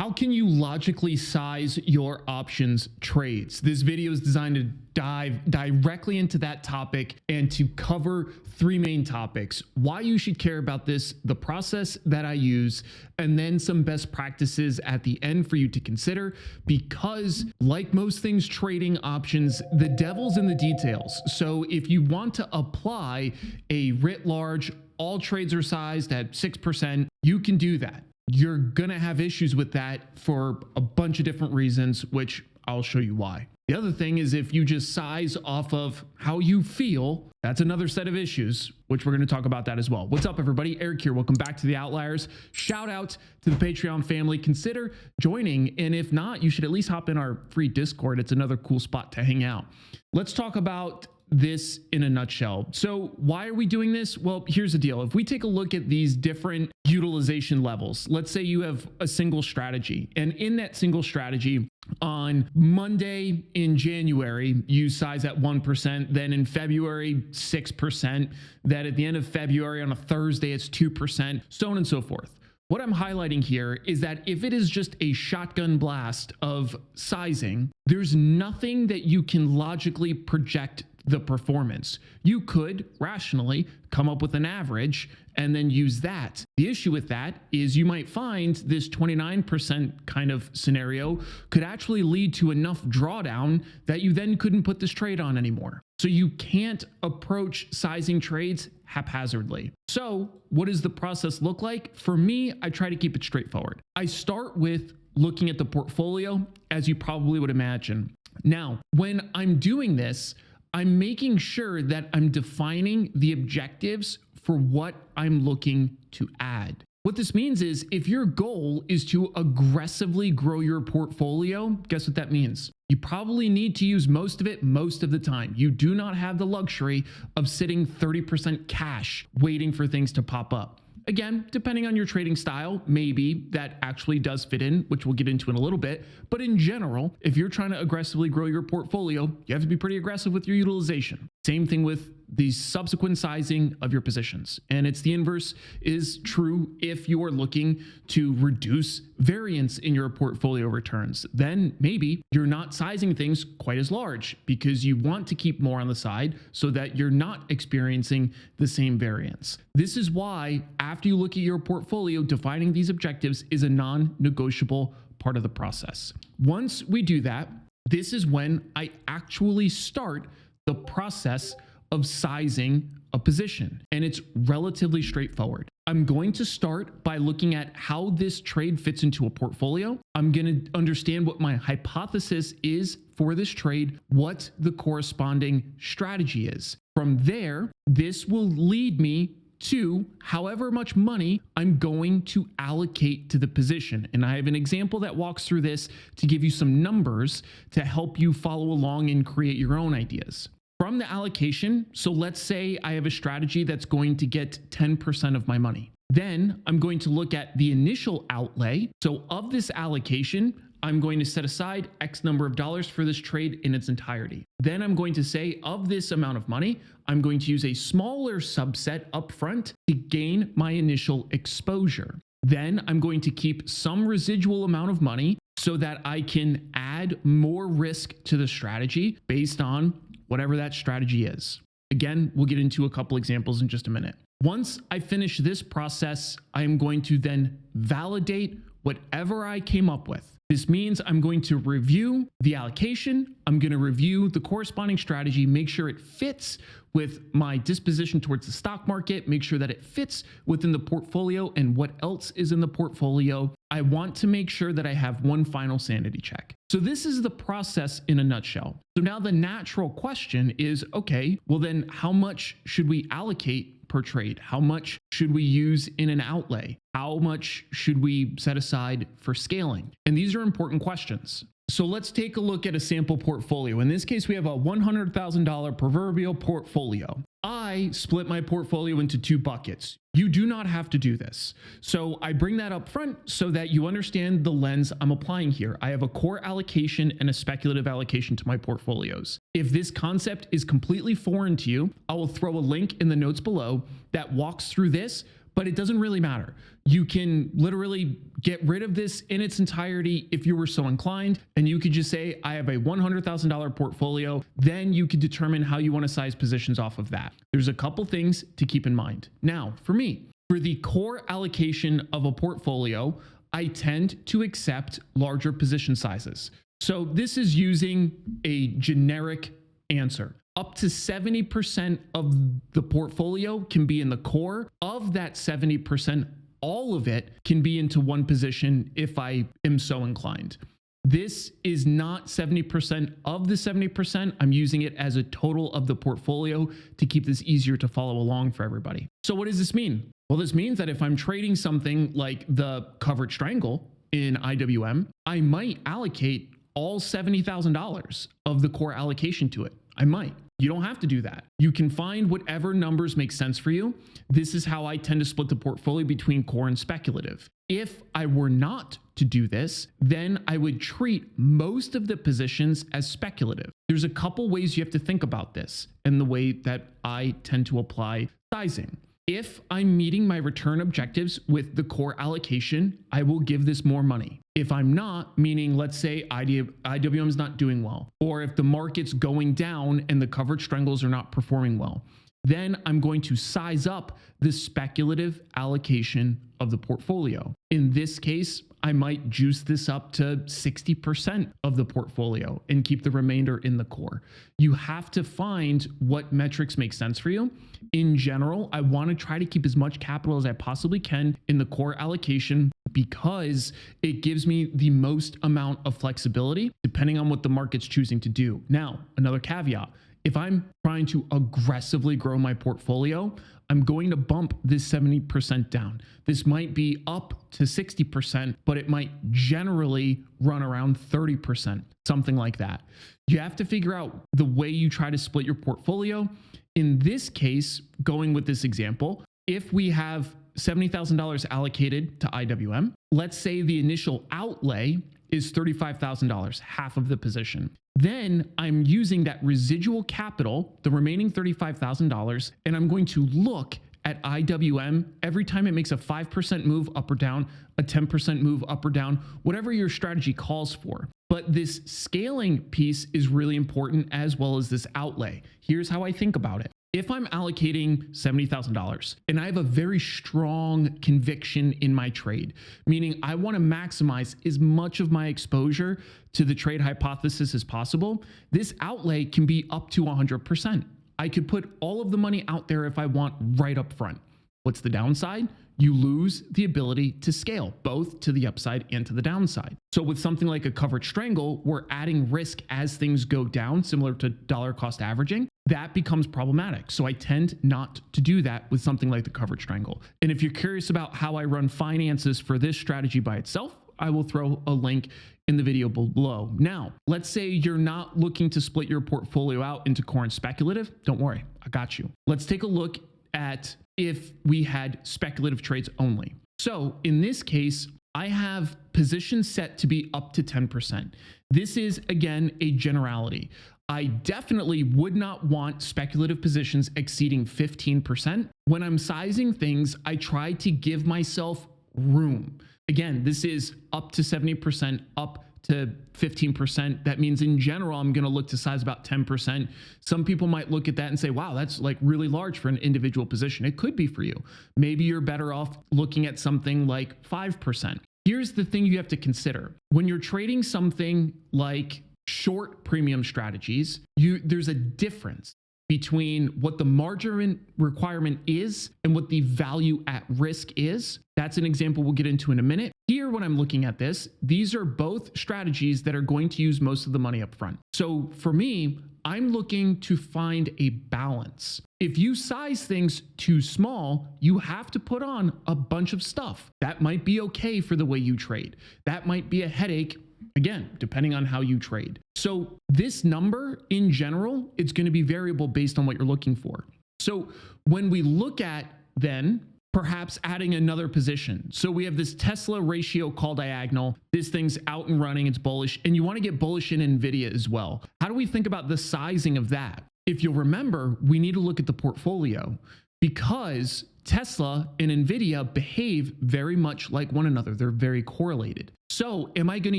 How can you logically size your options trades? This video is designed to dive directly into that topic and to cover three main topics: why you should care about this, the process that I use, and then some best practices at the end for you to consider. Because like most things trading options, the devil's in the details. So if you want to apply a writ large, all trades are sized at 6%, you can do that. You're gonna have issues with that for a bunch of different reasons, which I'll show you why. The other thing is, if you just size off of how you feel, that's another set of issues, which we're going to talk about that as well. What's up, everybody? Eric here. Welcome back to The Outliers. Shout out to the Patreon family. Consider joining, and if not, you should at least hop in our free Discord. It's another cool spot to hang out. Let's talk about this in a nutshell. So why are we doing this? Well, here's the deal. If we take a look at these different utilization levels, let's say you have a single strategy, and in that single strategy, on Monday in January, you size at 1%, then in February, 6%, then at the end of February on a Thursday, it's 2%, so on and so forth. What I'm highlighting here is that if it is just a shotgun blast of sizing, there's nothing that you can logically project the performance. You could rationally come up with an average and then use that. The issue with that is you might find this 29% kind of scenario could actually lead to enough drawdown that you then couldn't put this trade on anymore. So you can't approach sizing trades haphazardly. So what does the process look like? For me, I try to keep it straightforward. I start with looking at the portfolio, as you probably would imagine. Now, when I'm doing this, I'm making sure that I'm defining the objectives for what I'm looking to add. What this means is, if your goal is to aggressively grow your portfolio, guess what that means? You probably need to use most of it most of the time. You do not have the luxury of sitting 30% cash waiting for things to pop up. Again, depending on your trading style, maybe that actually does fit in, which we'll get into in a little bit. But in general, if you're trying to aggressively grow your portfolio, you have to be pretty aggressive with your utilization. Same thing with the subsequent sizing of your positions. And it's the inverse is true if you are looking to reduce variance in your portfolio returns. Then maybe you're not sizing things quite as large because you want to keep more on the side so that you're not experiencing the same variance. This is why, after you look at your portfolio, defining these objectives is a non-negotiable part of the process. Once we do that, this is when I actually start the process of sizing a position, and it's relatively straightforward. I'm going to start by looking at how this trade fits into a portfolio. I'm going to understand what my hypothesis is for this trade, what the corresponding strategy is. From there, this will lead me to however much money I'm going to allocate to the position. And I have an example that walks through this to give you some numbers to help you follow along and create your own ideas. From the allocation, so let's say I have a strategy that's going to get 10% of my money. Then I'm going to look at the initial outlay. So of this allocation, I'm going to set aside X number of dollars for this trade in its entirety. Then I'm going to say, of this amount of money, I'm going to use a smaller subset upfront to gain my initial exposure. Then I'm going to keep some residual amount of money so that I can add more risk to the strategy based on whatever that strategy is. Again, we'll get into a couple examples in just a minute. Once I finish this process, I am going to then validate whatever I came up with. This means I'm going to review the allocation. I'm going to review the corresponding strategy, make sure it fits with my disposition towards the stock market, make sure that it fits within the portfolio and what else is in the portfolio. I want to make sure that I have one final sanity check. So this is the process in a nutshell. So now the natural question is, okay, well then how much should we allocate per trade? How much should we use in an outlay? How much should we set aside for scaling? And these are important questions. So let's take a look at a sample portfolio. In this case, we have a $100,000 proverbial portfolio. I split my portfolio into two buckets. You do not have to do this. So I bring that up front so that you understand the lens I'm applying here. I have a core allocation and a speculative allocation to my portfolios. If this concept is completely foreign to you, I will throw a link in the notes below that walks through this, but it doesn't really matter. You can literally get rid of this in its entirety if you were so inclined, and you could just say, I have a $100,000 portfolio. Then you could determine how you want to size positions off of that. There's a couple things to keep in mind. Now, for me, for the core allocation of a portfolio, I tend to accept larger position sizes. So this is using a generic answer. Up to 70% of the portfolio can be in the core. Of that 70%, all of it can be into one position if I am so inclined. This is not 70% of the 70%. I'm using it as a total of the portfolio to keep this easier to follow along for everybody. So what does this mean? Well, this means that if I'm trading something like the covered strangle in IWM, I might allocate all $70,000 of the core allocation to it. I might. You don't have to do that. You can find whatever numbers make sense for you. This is how I tend to split the portfolio between core and speculative. If I were not to do this, then I would treat most of the positions as speculative. There's a couple ways you have to think about this and the way that I tend to apply sizing. If I'm meeting my return objectives with the core allocation, I will give this more money. If I'm not, meaning let's say IWM is not doing well, or if the market's going down and the covered strangles are not performing well, then I'm going to size up the speculative allocation of the portfolio. In this case, I might juice this up to 60% of the portfolio and keep the remainder in the core. You have to find what metrics make sense for you. In general, I want to try to keep as much capital as I possibly can in the core allocation because it gives me the most amount of flexibility depending on what the market's choosing to do. Now, another caveat. If I'm trying to aggressively grow my portfolio, I'm going to bump this 70% down. This might be up to 60%, but it might generally run around 30%, something like that. You have to figure out the way you try to split your portfolio. In this case, going with this example, if we have $70,000 allocated to IWM, let's say the initial outlay is $35,000, half of the position. Then I'm using that residual capital, the remaining $35,000, and I'm going to look at IWM every time it makes a 5% move up or down, a 10% move up or down, whatever your strategy calls for. But this scaling piece is really important as well as this outlay. Here's how I think about it. If I'm allocating $70,000 and I have a very strong conviction in my trade, meaning I want to maximize as much of my exposure to the trade hypothesis as possible, this outlay can be up to 100%. I could put all of the money out there if I want right up front. What's the downside? You lose the ability to scale, both to the upside and to the downside. So with something like a covered strangle, we're adding risk as things go down, similar to dollar cost averaging. That becomes problematic. So I tend not to do that with something like the covered strangle. And if you're curious about how I run finances for this strategy by itself, I will throw a link in the video below. Now, let's say you're not looking to split your portfolio out into core and speculative. Don't worry, I got you. Let's take a look at if we had speculative trades only. So in this case, I have positions set to be up to 10%. This is, again, a generality. I definitely would not want speculative positions exceeding 15%. When I'm sizing things, I try to give myself room. Again, this is up to 70%, up to 15%. That means in general, I'm going to look to size about 10%. Some people might look at that and say, wow, that's like really large for an individual position. It could be for you. Maybe you're better off looking at something like 5%. Here's the thing you have to consider. When you're trading something like short premium strategies, there's a difference between what the margin requirement is and what the value at risk is. That's an example we'll get into in a minute. Here, when I'm looking at this, these are both strategies that are going to use most of the money up front. So for me, I'm looking to find a balance. If you size things too small, you have to put on a bunch of stuff. That might be okay for the way you trade. That might be a headache, again, depending on how you trade. So this number in general, it's going to be variable based on what you're looking for. So when we look at then perhaps adding another position. So we have this Tesla ratio call diagonal. This thing's out and running, it's bullish, and you want to get bullish in NVIDIA as well. How do we think about the sizing of that? If you'll remember, we need to look at the portfolio because Tesla and Nvidia behave very much like one another. They're very correlated. So am I going to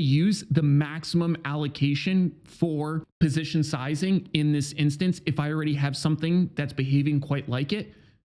use the maximum allocation for position sizing in this instance if I already have something that's behaving quite like it?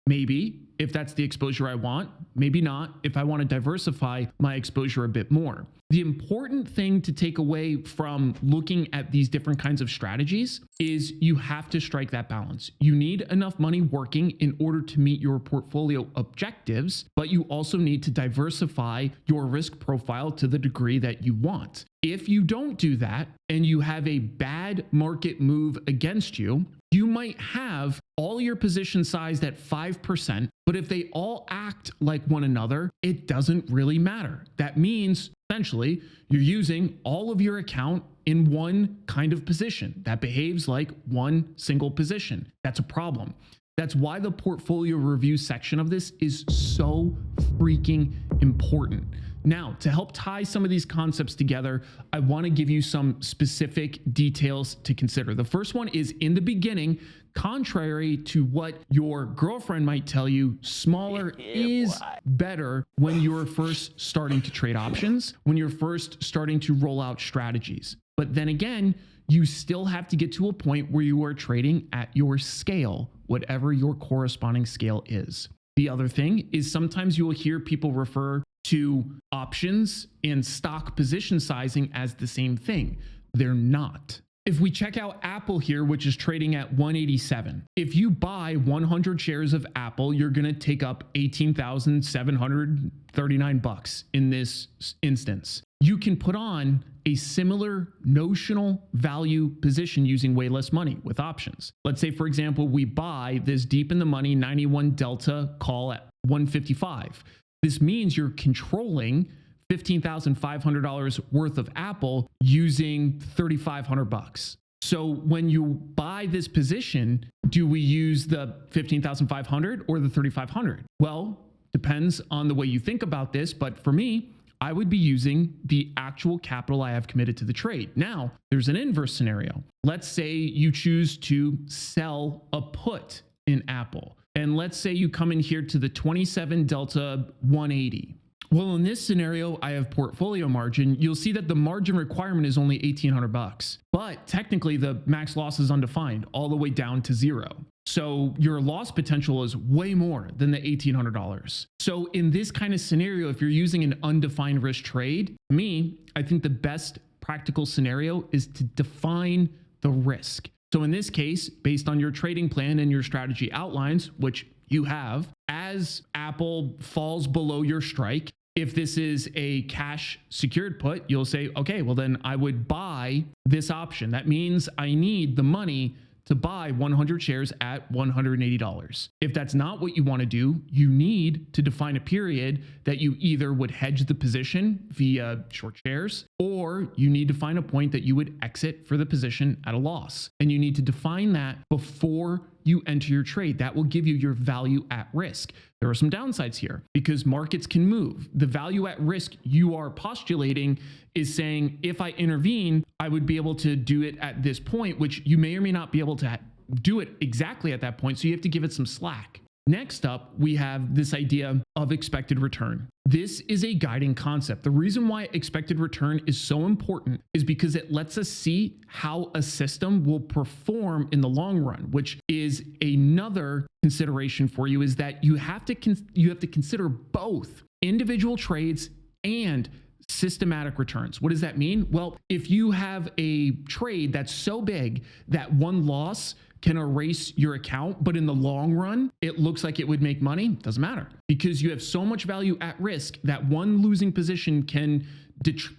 Maybe, if that's the exposure I want. Maybe not, if I want to diversify my exposure a bit more. The important thing to take away from looking at these different kinds of strategies is you have to strike that balance. You need enough money working in order to meet your portfolio objectives, but you also need to diversify your risk profile to the degree that you want. If you don't do that and you have a bad market move against you, you might have all your positions sized at 5%, but if they all act like one another, it doesn't really matter. That means essentially you're using all of your account in one kind of position that behaves like one single position. That's a problem. That's why the portfolio review section of this is so freaking important. Now, to help tie some of these concepts together, I want to give you some specific details to consider. The first one is, in the beginning, contrary to what your girlfriend might tell you, smaller is better when you're first starting to trade options, when you're first starting to roll out strategies. But then again, you still have to get to a point where you are trading at your scale, whatever your corresponding scale is. The other thing is, sometimes you will hear people refer to options and stock position sizing as the same thing. They're not. If we check out Apple here, which is trading at 187, if you buy 100 shares of Apple, you're going to take up $18,739 in this instance. You can put on a similar notional value position using way less money with options. Let's say, for example, we buy this deep in the money 91 Delta call at 155. This means you're controlling $15,500 worth of Apple using $3,500. So when you buy this position, do we use the 15,500 or the 3,500? Well, depends on the way you think about this, but for me, I would be using the actual capital I have committed to the trade. Now, there's an inverse scenario. Let's say you choose to sell a put in Apple. And let's say you come in here to the 27 Delta 180. Well, in this scenario, I have portfolio margin. You'll see that the margin requirement is only $1,800, but technically the max loss is undefined all the way down to zero. So your loss potential is way more than the $1,800. So in this kind of scenario, if you're using an undefined risk trade, I think the best practical scenario is to define the risk. So in this case, based on your trading plan and your strategy outlines, which you have, as Apple falls below your strike, if this is a cash secured put, you'll say, okay, well then I would buy this option. That means I need the money to buy 100 shares at $180. If that's not what you want to do, you need to define a period that you either would hedge the position via short shares, or you need to find a point that you would exit for the position at a loss. And you need to define that before you enter your trade. That will give you your value at risk. There are some downsides here because markets can move. The value at risk you are postulating is saying, if I intervene, I would be able to do it at this point, which you may or may not be able to do it exactly at that point. So you have to give it some slack. Next up, we have this idea of expected return. This is a guiding concept. The reason why expected return is so important is because it lets us see how a system will perform in the long run, which is another consideration for you, is that you have to consider both individual trades and systematic returns. What does that mean? Well, if you have a trade that's so big that one loss can erase your account, but in the long run, it looks like it would make money, doesn't matter, because you have so much value at risk that one losing position can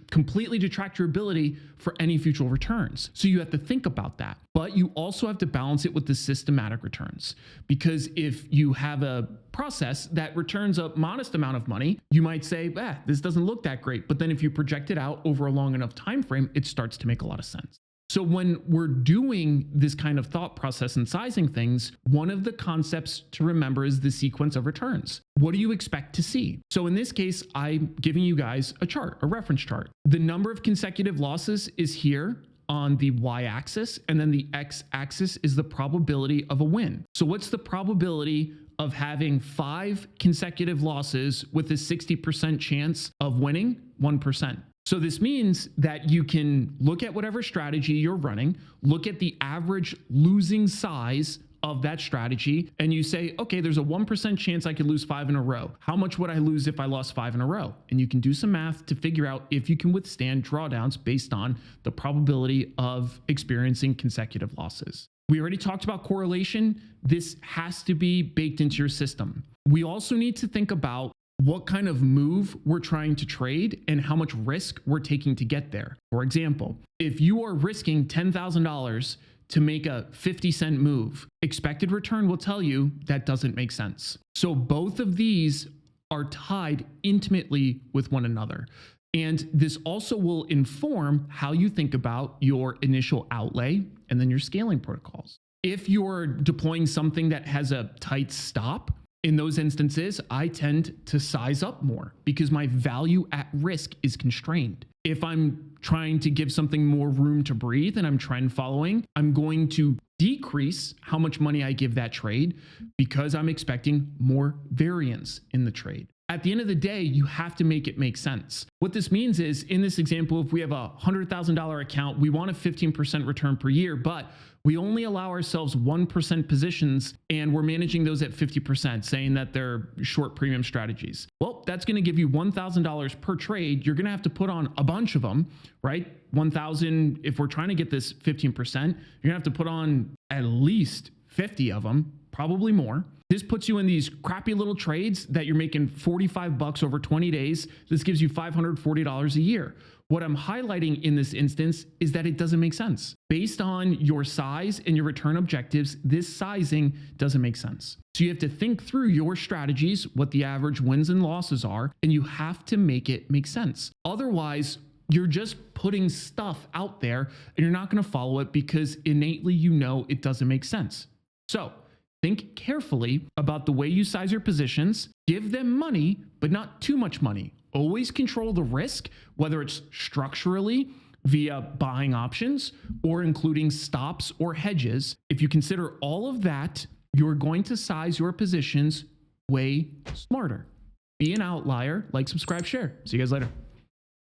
completely detract your ability for any future returns. So you have to think about that, but you also have to balance it with the systematic returns, because if you have a process that returns a modest amount of money, you might say, this doesn't look that great. But then if you project it out over a long enough time frame, it starts to make a lot of sense. So when we're doing this kind of thought process and sizing things, one of the concepts to remember is the sequence of returns. What do you expect to see? So in this case, I'm giving you guys a chart, a reference chart. The number of consecutive losses is here on the y-axis, and then the x-axis is the probability of a win. So what's the probability of having 5 consecutive losses with a 60% chance of winning 1%. So this means that you can look at whatever strategy you're running, look at the average losing size of that strategy, and you say, okay, there's a 1% chance I could lose 5 in a row. How much would I lose if I lost 5 in a row? And you can do some math to figure out if you can withstand drawdowns based on the probability of experiencing consecutive losses. We already talked about correlation. This has to be baked into your system. We also need to think about what kind of move we're trying to trade and how much risk we're taking to get there. For example, if you are risking $10,000 to make a 50-cent move, expected return will tell you that doesn't make sense. So both of these are tied intimately with one another. And this also will inform how you think about your initial outlay and then your scaling protocols. If you're deploying something that has a tight stop, in those instances, I tend to size up more because my value at risk is constrained. If I'm trying to give something more room to breathe and I'm trend following, I'm going to decrease how much money I give that trade because I'm expecting more variance in the trade. At the end of the day, you have to make it make sense. What this means is, in this example, if we have a $100,000 account, we want a 15% return per year, but we only allow ourselves 1% positions and we're managing those at 50%, saying that they're short premium strategies. Well, that's going to give you $1,000 per trade. You're going to have to put on a bunch of them, right? 1,000, if we're trying to get this 15%, you're going to have to put on at least 50 of them, probably more. This puts you in these crappy little trades that you're making 45 bucks over 20 days. This gives you $540 a year. What I'm highlighting in this instance is that it doesn't make sense. Based on your size and your return objectives, this sizing doesn't make sense. So you have to think through your strategies, what the average wins and losses are, and you have to make it make sense. Otherwise, you're just putting stuff out there and you're not going to follow it because innately you know it doesn't make sense. So think carefully about the way you size your positions. Give them money, but not too much money. Always control the risk, whether it's structurally via buying options or including stops or hedges. If you consider all of that, you're going to size your positions way smarter. Be an outlier. Like, subscribe, share. See you guys later.